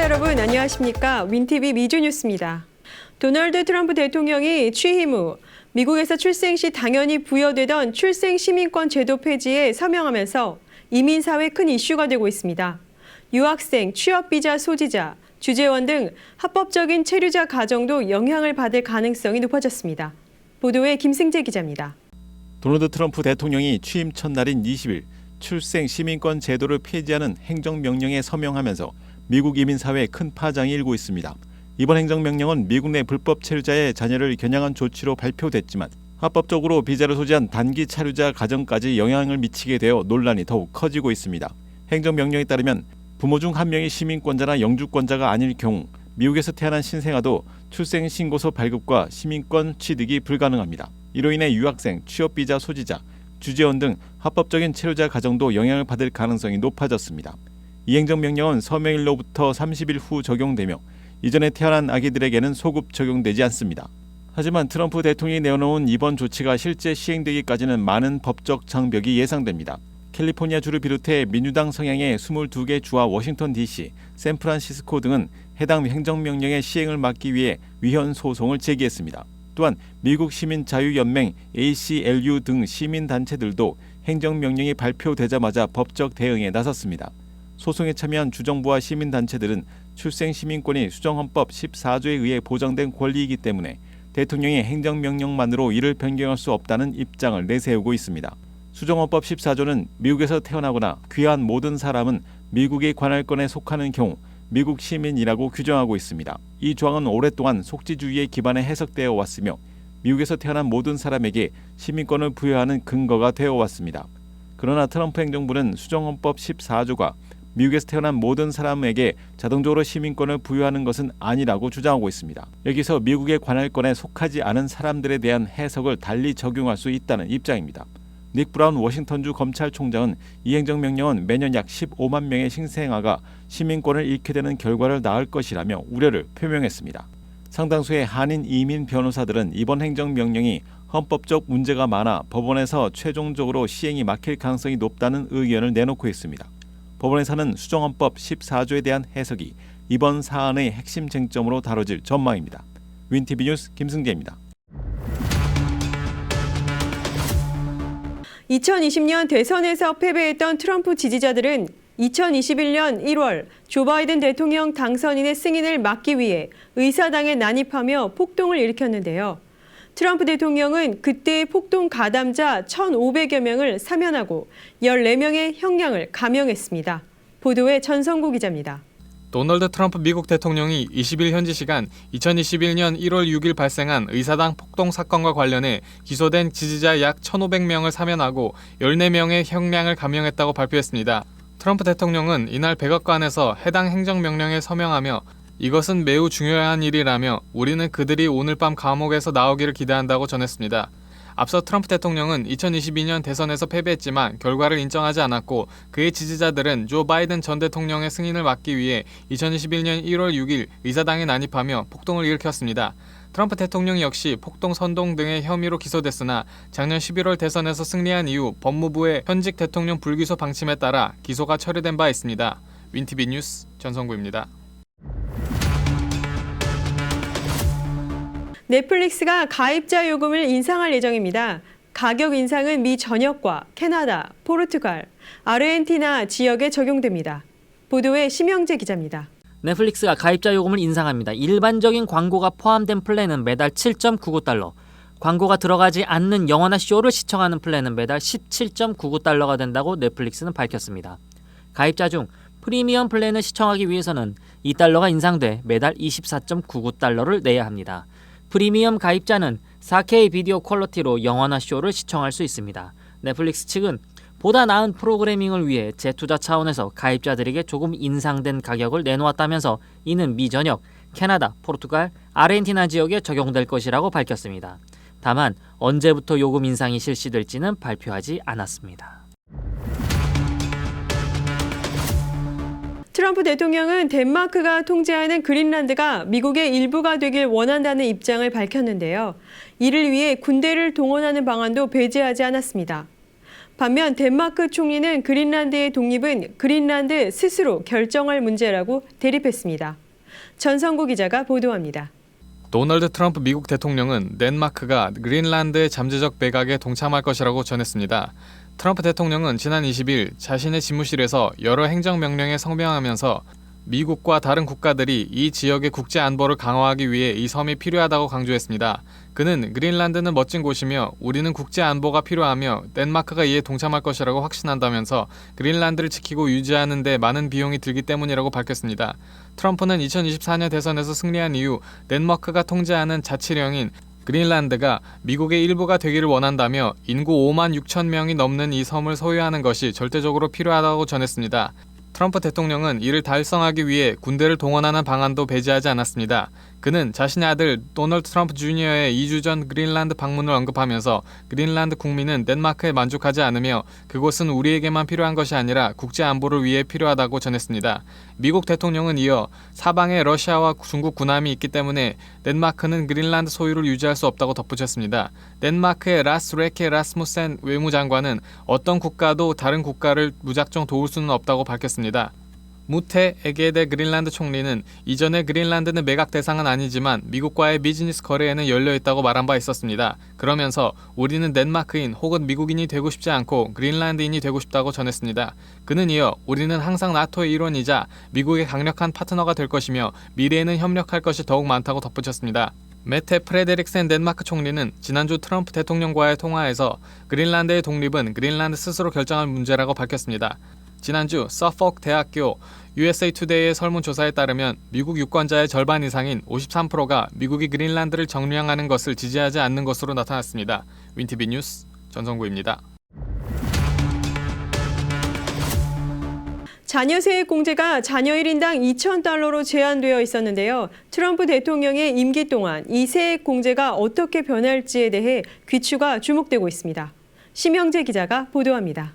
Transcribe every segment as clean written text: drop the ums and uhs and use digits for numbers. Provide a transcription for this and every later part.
여러분 안녕하십니까? 윈티비 미주뉴스입니다. 도널드 트럼프 대통령이 취임 후 미국에서 출생 시 당연히 부여되던 출생 시민권 제도 폐지에 서명하면서 이민사회에 큰 이슈가 되고 있습니다. 유학생, 취업비자 소지자, 주재원 등 합법적인 체류자 가정도 영향을 받을 가능성이 높아졌습니다. 보도에 김승재 기자입니다. 도널드 트럼프 대통령이 취임 첫날인 20일 출생 시민권 제도를 폐지하는 행정명령에 서명하면서 미국 이민사회에 큰 파장이 일고 있습니다. 이번 행정명령은 미국 내 불법 체류자의 자녀를 겨냥한 조치로 발표됐지만 합법적으로 비자를 소지한 단기 체류자 가정까지 영향을 미치게 되어 논란이 더욱 커지고 있습니다. 행정명령에 따르면 부모 중 한 명이 시민권자나 영주권자가 아닐 경우 미국에서 태어난 신생아도 출생신고서 발급과 시민권 취득이 불가능합니다. 이로 인해 유학생, 취업비자 소지자, 주재원 등 합법적인 체류자 가정도 영향을 받을 가능성이 높아졌습니다. 이 행정명령은 서명일로부터 30일 후 적용되며 이전에 태어난 아기들에게는 소급 적용되지 않습니다. 하지만 트럼프 대통령이 내어놓은 이번 조치가 실제 시행되기까지는 많은 법적 장벽이 예상됩니다. 캘리포니아주를 비롯해 민주당 성향의 22개 주와 워싱턴 DC, 샌프란시스코 등은 해당 행정명령의 시행을 막기 위해 위헌 소송을 제기했습니다. 또한 미국 시민자유연맹 ACLU 등 시민단체들도 행정명령이 발표되자마자 법적 대응에 나섰습니다. 소송에 참여한 주정부와 시민단체들은 출생시민권이 수정헌법 14조에 의해 보장된 권리이기 때문에 대통령의 행정명령만으로 이를 변경할 수 없다는 입장을 내세우고 있습니다. 수정헌법 14조는 미국에서 태어나거나 귀한 모든 사람은 미국의 관할권에 속하는 경우 미국 시민이라고 규정하고 있습니다. 이 조항은 오랫동안 속지주의에 기반해 해석되어 왔으며 미국에서 태어난 모든 사람에게 시민권을 부여하는 근거가 되어 왔습니다. 그러나 트럼프 행정부는 수정헌법 14조가 미국에서 태어난 모든 사람에게 자동적으로 시민권을 부여하는 것은 아니라고 주장하고 있습니다. 여기서 미국의 관할권에 속하지 않은 사람들에 대한 해석을 달리 적용할 수 있다는 입장입니다. 닉 브라운 워싱턴주 검찰총장은 이 행정명령은 매년 약 15만 명의 신생아가 시민권을 잃게 되는 결과를 낳을 것이라며 우려를 표명했습니다. 상당수의 한인 이민 변호사들은 이번 행정명령이 헌법적 문제가 많아 법원에서 최종적으로 시행이 막힐 가능성이 높다는 의견을 내놓고 있습니다. 법원에서는 수정헌법 14조에 대한 해석이 이번 사안의 핵심 쟁점으로 다뤄질 전망입니다. 윈티비 뉴스 김승재입니다. 2020년 대선에서 패배했던 트럼프 지지자들은 2021년 1월 조 바이든 대통령 당선인의 승인을 막기 위해 의사당에 난입하며 폭동을 일으켰는데요. 트럼프 대통령은 그때의 폭동 가담자 1,500여 명을 사면하고 14명의 형량을 감형했습니다. 보도에 전성구 기자입니다. 도널드 트럼프 미국 대통령이 20일 현지 시간 2021년 1월 6일 발생한 의사당 폭동 사건과 관련해 기소된 지지자 약 1,500명을 사면하고 14명의 형량을 감형했다고 발표했습니다. 트럼프 대통령은 이날 백악관에서 해당 행정명령에 서명하며 이것은 매우 중요한 일이라며 우리는 그들이 오늘 밤 감옥에서 나오기를 기대한다고 전했습니다. 앞서 트럼프 대통령은 2022년 대선에서 패배했지만 결과를 인정하지 않았고 그의 지지자들은 조 바이든 전 대통령의 승인을 막기 위해 2021년 1월 6일 의사당에 난입하며 폭동을 일으켰습니다. 트럼프 대통령 역시 폭동 선동 등의 혐의로 기소됐으나 작년 11월 대선에서 승리한 이후 법무부의 현직 대통령 불기소 방침에 따라 기소가 처리된 바 있습니다. 윈티비 뉴스 전성구입니다. 넷플릭스가 가입자 요금을 인상할 예정입니다. 가격 인상은 미 전역과 캐나다, 포르투갈, 아르헨티나 지역에 적용됩니다. 보도에 심영재 기자입니다. 넷플릭스가 가입자 요금을 인상합니다. 일반적인 광고가 포함된 플랜은 매달 7.99달러, 광고가 들어가지 않는 영화나 쇼를 시청하는 플랜은 매달 17.99달러가 된다고 넷플릭스는 밝혔습니다. 가입자 중 프리미엄 플랜을 시청하기 위해서는 2달러가 인상돼 매달 24.99달러를 내야 합니다. 프리미엄 가입자는 4K 비디오 퀄리티로 영화나 쇼를 시청할 수 있습니다. 넷플릭스 측은 보다 나은 프로그래밍을 위해 재투자 차원에서 가입자들에게 조금 인상된 가격을 내놓았다면서 이는 미 전역, 캐나다, 포르투갈, 아르헨티나 지역에 적용될 것이라고 밝혔습니다. 다만 언제부터 요금 인상이 실시될지는 발표하지 않았습니다. 트럼프 대통령은 덴마크가 통제하는 그린란드가 미국의 일부가 되길 원한다는 입장을 밝혔는데요. 이를 위해 군대를 동원하는 방안도 배제하지 않았습니다. 반면 덴마크 총리는 그린란드의 독립은 그린란드 스스로 결정할 문제라고 대립했습니다. 전성구 기자가 보도합니다. 도널드 트럼프 미국 대통령은 덴마크가 그린란드의 잠재적 매각에 동참할 것이라고 전했습니다. 트럼프 대통령은 지난 20일 자신의 집무실에서 여러 행정명령에 서명하면서 미국과 다른 국가들이 이 지역의 국제 안보를 강화하기 위해 이 섬이 필요하다고 강조했습니다. 그는 그린란드는 멋진 곳이며 우리는 국제 안보가 필요하며 덴마크가 이에 동참할 것이라고 확신한다면서 그린란드를 지키고 유지하는 데 많은 비용이 들기 때문이라고 밝혔습니다. 트럼프는 2024년 대선에서 승리한 이후 덴마크가 통제하는 자치령인 그린란드가 미국의 일부가 되기를 원한다며 인구 5만 6천 명이 넘는 이 섬을 소유하는 것이 절대적으로 필요하다고 전했습니다. 트럼프 대통령은 이를 달성하기 위해 군대를 동원하는 방안도 배제하지 않았습니다. 그는 자신의 아들 도널드 트럼프 주니어의 2주 전 그린란드 방문을 언급하면서 그린란드 국민은 덴마크에 만족하지 않으며 그곳은 우리에게만 필요한 것이 아니라 국제 안보를 위해 필요하다고 전했습니다. 미국 대통령은 이어 사방에 러시아와 중국 군함이 있기 때문에 덴마크는 그린란드 소유를 유지할 수 없다고 덧붙였습니다. 덴마크의 라스 레케 라스무센 외무장관은 어떤 국가도 다른 국가를 무작정 도울 수는 없다고 밝혔습니다. 무테 에게데 그린란드 총리는 이전에 그린란드는 매각 대상은 아니지만 미국과의 비즈니스 거래에는 열려있다고 말한 바 있었습니다. 그러면서 우리는 덴마크인 혹은 미국인이 되고 싶지 않고 그린란드인이 되고 싶다고 전했습니다. 그는 이어 우리는 항상 나토의 일원이자 미국의 강력한 파트너가 될 것이며 미래에는 협력할 것이 더욱 많다고 덧붙였습니다. 메테 프레데릭센 덴마크 총리는 지난주 트럼프 대통령과의 통화에서 그린란드의 독립은 그린란드 스스로 결정할 문제라고 밝혔습니다. 지난주 서포크 대학교 USA 투데이의 설문조사에 따르면 미국 유권자의 절반 이상인 53%가 미국이 그린란드를 점령하는 것을 지지하지 않는 것으로 나타났습니다. 윈티비 뉴스 전성구입니다. 자녀 세액 공제가 자녀 1인당 $2,000로 제한되어 있었는데요. 트럼프 대통령의 임기 동안 이 세액 공제가 어떻게 변할지에 대해 귀추가 주목되고 있습니다. 심영재 기자가 보도합니다.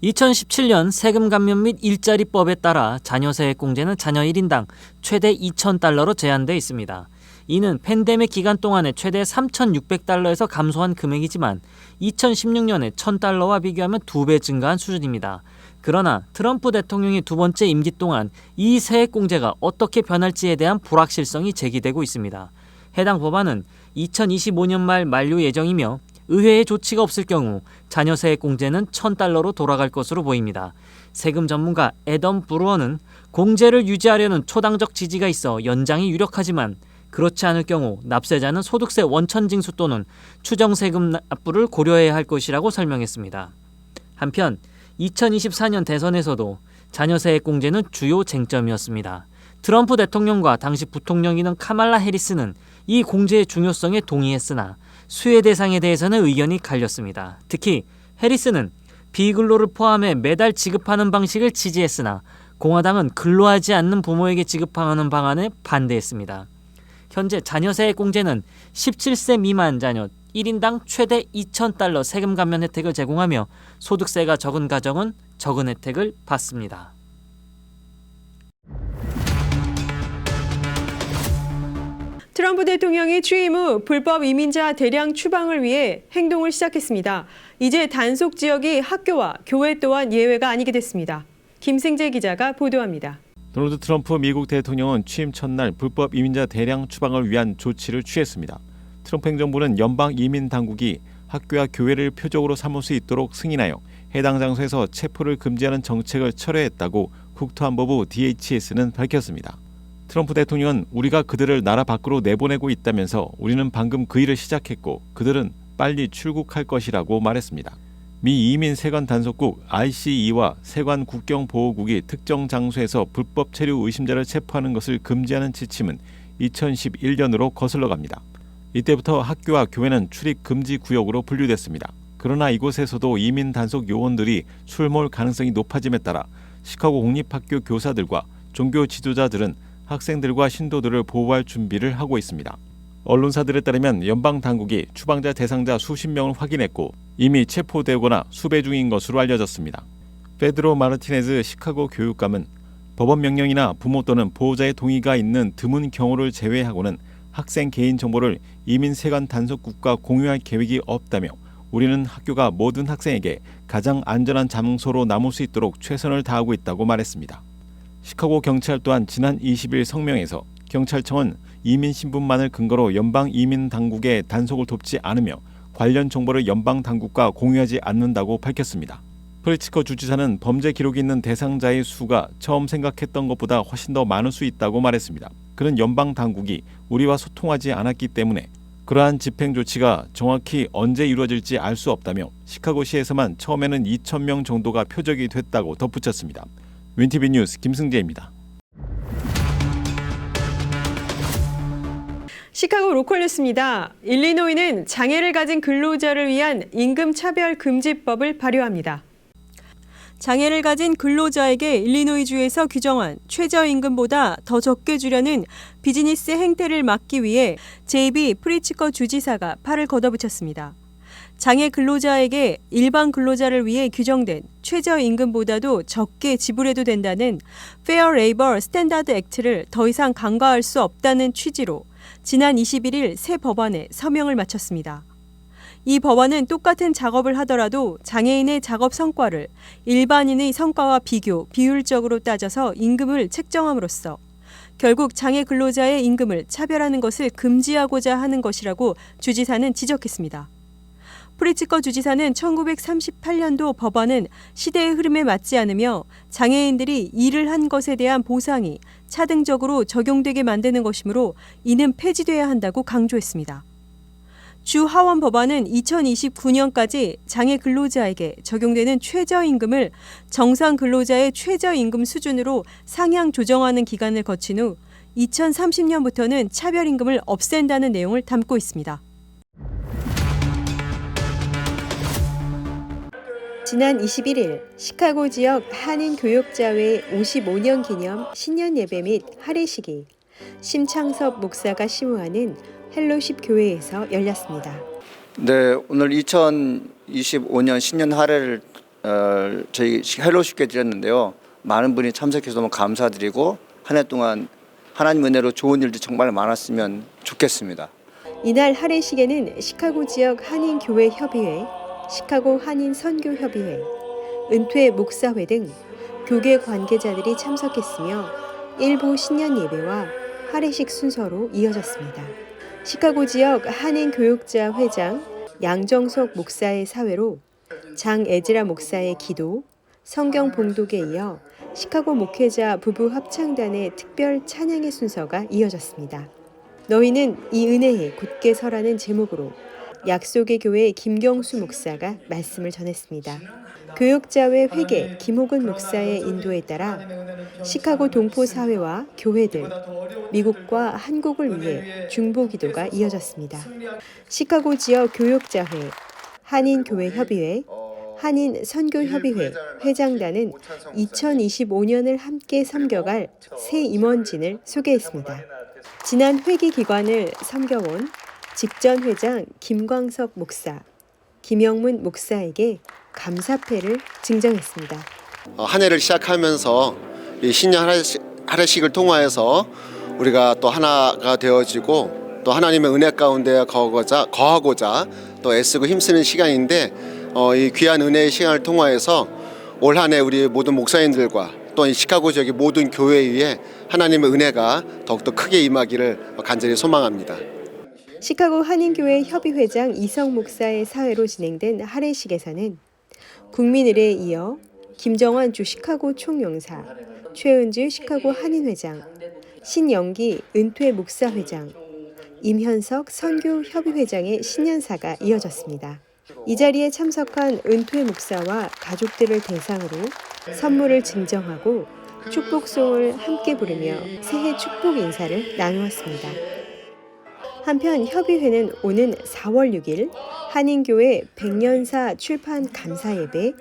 2017년 세금 감면 및 일자리법에 따라 자녀 세액 공제는 자녀 1인당 최대 $2,000로 제한돼 있습니다. 이는 팬데믹 기간 동안에 최대 $3,600에서 감소한 금액이지만 2016년에 $1,000와 비교하면 2배 증가한 수준입니다. 그러나 트럼프 대통령의 두 번째 임기 동안 이 세액 공제가 어떻게 변할지에 대한 불확실성이 제기되고 있습니다. 해당 법안은 2025년 말 만료 예정이며 의회의 조치가 없을 경우 자녀 세액 공제는 $1,000로 돌아갈 것으로 보입니다. 세금 전문가 애덤 브루어는 공제를 유지하려는 초당적 지지가 있어 연장이 유력하지만 그렇지 않을 경우 납세자는 소득세 원천 징수 또는 추정 세금 납부를 고려해야 할 것이라고 설명했습니다. 한편 2024년 대선에서도 자녀 세액 공제는 주요 쟁점이었습니다. 트럼프 대통령과 당시 부통령이던 카말라 해리스는 이 공제의 중요성에 동의했으나 수혜 대상에 대해서는 의견이 갈렸습니다. 특히 해리스는 비근로를 포함해 매달 지급하는 방식을 지지했으나 공화당은 근로하지 않는 부모에게 지급하는 방안에 반대했습니다. 현재 자녀 세액 공제는 17세 미만 자녀 1인당 최대 $2,000 세금 감면 혜택을 제공하며 소득세가 적은 가정은 적은 혜택을 받습니다. 트럼프 대통령이 취임 후 불법 이민자 대량 추방을 위해 행동을 시작했습니다. 이제 단속 지역이 학교와 교회 또한 예외가 아니게 됐습니다. 김승재 기자가 보도합니다. 도널드 트럼프 미국 대통령은 취임 첫날 불법 이민자 대량 추방을 위한 조치를 취했습니다. 트럼프 행정부는 연방 이민 당국이 학교와 교회를 표적으로 삼을 수 있도록 승인하여 해당 장소에서 체포를 금지하는 정책을 철회했다고 국토안보부 DHS는 밝혔습니다. 트럼프 대통령은 우리가 그들을 나라 밖으로 내보내고 있다면서 우리는 방금 그 일을 시작했고 그들은 빨리 출국할 것이라고 말했습니다. 미 이민 세관 단속국 ICE와 세관 국경보호국이 특정 장소에서 불법 체류 의심자를 체포하는 것을 금지하는 지침은 2011년으로 거슬러 갑니다. 이때부터 학교와 교회는 출입 금지 구역으로 분류됐습니다. 그러나 이곳에서도 이민 단속 요원들이 출몰 가능성이 높아짐에 따라 시카고 공립학교 교사들과 종교 지도자들은 학생들과 신도들을 보호할 준비를 하고 있습니다. 언론사들에 따르면 연방 당국이 추방자 대상자 수십 명을 확인했고 이미 체포되거나 수배 중인 것으로 알려졌습니다. 페드로 마르티네즈 시카고 교육감은 법원 명령이나 부모 또는 보호자의 동의가 있는 드문 경우를 제외하고는 학생 개인 정보를 이민 세관 단속국과 공유할 계획이 없다며 우리는 학교가 모든 학생에게 가장 안전한 장소로 남을 수 있도록 최선을 다하고 있다고 말했습니다. 시카고 경찰 또한 지난 20일 성명에서 경찰청은 이민 신분만을 근거로 연방 이민 당국의 단속을 돕지 않으며 관련 정보를 연방 당국과 공유하지 않는다고 밝혔습니다. 프리츠커 주지사는 범죄 기록이 있는 대상자의 수가 처음 생각했던 것보다 훨씬 더 많을 수 있다고 말했습니다. 그는 연방 당국이 우리와 소통하지 않았기 때문에 그러한 집행 조치가 정확히 언제 이루어질지 알 수 없다며 시카고시에서만 처음에는 2,000명 정도가 표적이 됐다고 덧붙였습니다. 윈티비 뉴스 김승재입니다. 시카고 로컬 뉴스입니다. 일리노이는 장애를 가진 근로자를 위한 임금차별 금지법을 발효합니다. 장애를 가진 근로자에게 일리노이주에서 규정한 최저임금보다 더 적게 주려는 비즈니스 행태를 막기 위해 제이비 프리츠커 주지사가 팔을 걷어붙였습니다. 장애 근로자에게 일반 근로자를 위해 규정된 최저임금보다도 적게 지불해도 된다는 Fair Labor Standard Act를 더 이상 간과할 수 없다는 취지로 지난 21일 새 법안에 서명을 마쳤습니다. 이 법안은 똑같은 작업을 하더라도 장애인의 작업 성과를 일반인의 성과와 비율적으로 따져서 임금을 책정함으로써 결국 장애 근로자의 임금을 차별하는 것을 금지하고자 하는 것이라고 주지사는 지적했습니다. 프리츠커 주지사는 1938년도 법안은 시대의 흐름에 맞지 않으며 장애인들이 일을 한 것에 대한 보상이 차등적으로 적용되게 만드는 것이므로 이는 폐지돼야 한다고 강조했습니다. 주 하원 법안은 2029년까지 장애 근로자에게 적용되는 최저임금을 정상 근로자의 최저임금 수준으로 상향 조정하는 기간을 거친 후 2030년부터는 차별임금을 없앤다는 내용을 담고 있습니다. 지난 21일 시카고 지역 한인 교역자회 55년 기념 신년 예배 및 할애식이 심창섭 목사가 심우하는 헬로십 교회에서 열렸습니다. 네, 오늘 2025년 신년 할애를 저희 헬로십께 드렸는데요. 많은 분이 참석해서 너무 감사드리고 한 해 동안 하나님 은혜로 좋은 일도 정말 많았으면 좋겠습니다. 이날 할애식에는 시카고 지역 한인교회 협의회, 시카고 한인 선교협의회, 은퇴 목사회 등 교계 관계자들이 참석했으며 일부 신년 예배와 할애식 순서로 이어졌습니다. 시카고 지역 한인교육자 회장 양정석 목사의 사회로 장 에즈라 목사의 기도, 성경 봉독에 이어 시카고 목회자 부부 합창단의 특별 찬양의 순서가 이어졌습니다. 너희는 이 은혜에 굳게 서라는 제목으로 약속의 교회 김경수 목사가 말씀을 전했습니다. 교육자회 회계 김호근 목사의 인도에 따라 시카고 동포 사회와 교회들, 미국과 한국을 위해 중보 기도가 이어졌습니다. 시카고 지역 교육자회, 한인교회협의회, 한인선교협의회 회장단은 2025년을 함께 섬겨갈 새 임원진을 소개했습니다. 지난 회기 기관을 섬겨온 직전 회장 김광석 목사, 김영문 목사에게 감사패를 증정했습니다. 한 해를 시작하면서 이 신년 할애식을 통하여서 우리가 또 하나가 되어지고 또 하나님의 은혜 가운데 거하고자 또 애쓰고 힘쓰는 시간인데 이 귀한 은혜의 시간을 통하여서 올 한 해 우리 모든 목사님들과 또 이 시카고 지역의 모든 교회 위에 하나님의 은혜가 더욱더 크게 임하기를 간절히 소망합니다. 시카고 한인교회 협의회장 이성 목사의 사회로 진행된 할애식에서는 국민의례에 이어 김정환 주 시카고 총영사, 최은주 시카고 한인회장, 신영기 은퇴 목사회장, 임현석 선교협의회장의 신년사가 이어졌습니다. 이 자리에 참석한 은퇴 목사와 가족들을 대상으로 선물을 증정하고 축복송을 함께 부르며 새해 축복 인사를 나누었습니다. 한편 협의회는 오는 4월 6일 한인교회 백년사 출판 감사예배,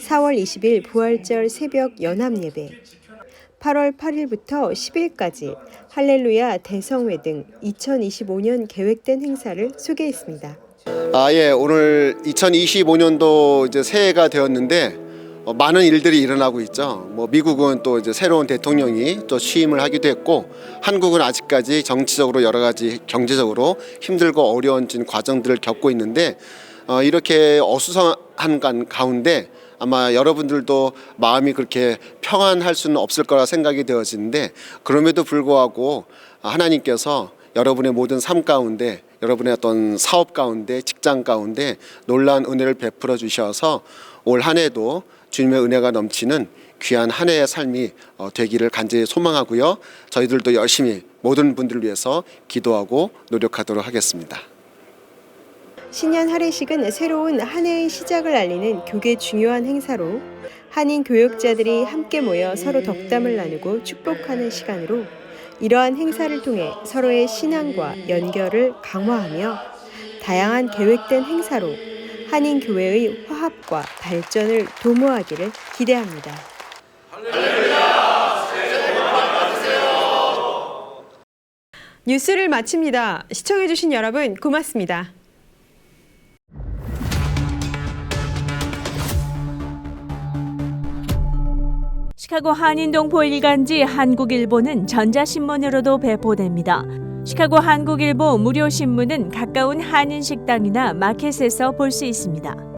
4월 20일 부활절 새벽 연합예배, 8월 8일부터 10일까지 할렐루야 대성회 등 2025년 계획된 행사를 소개했습니다. 오늘 2025년도 이제 새해가 되었는데 많은 일들이 일어나고 있죠. 미국은 또 이제 새로운 대통령이 또 취임을 하기도 했고, 한국은 아직까지 정치적으로 여러 가지 경제적으로 힘들고 어려운 과정들을 겪고 있는데 이렇게 어수선한 가운데 아마 여러분들도 마음이 그렇게 평안할 수는 없을 거라 생각이 되어지는데, 그럼에도 불구하고 하나님께서 여러분의 모든 삶 가운데, 여러분의 어떤 사업 가운데, 직장 가운데 놀라운 은혜를 베풀어 주셔서 올 한 해도 주님의 은혜가 넘치는 귀한 한 해의 삶이 되기를 간절히 소망하고요. 저희들도 열심히 모든 분들을 위해서 기도하고 노력하도록 하겠습니다. 신년 할애식은 새로운 한 해의 시작을 알리는 교계 중요한 행사로 한인 교역자들이 함께 모여 서로 덕담을 나누고 축복하는 시간으로, 이러한 행사를 통해 서로의 신앙과 연결을 강화하며 다양한 계획된 행사로 한인 교회의 화합과 발전을 도모하기를 기대합니다. 뉴스를 마칩니다. 시청해주신 여러분 고맙습니다. 시카고 한인동포 일간지 한국일보는 전자신문으로도 배포됩니다. 시카고 한국일보 무료 신문은 가까운 한인 식당이나 마켓에서 볼 수 있습니다.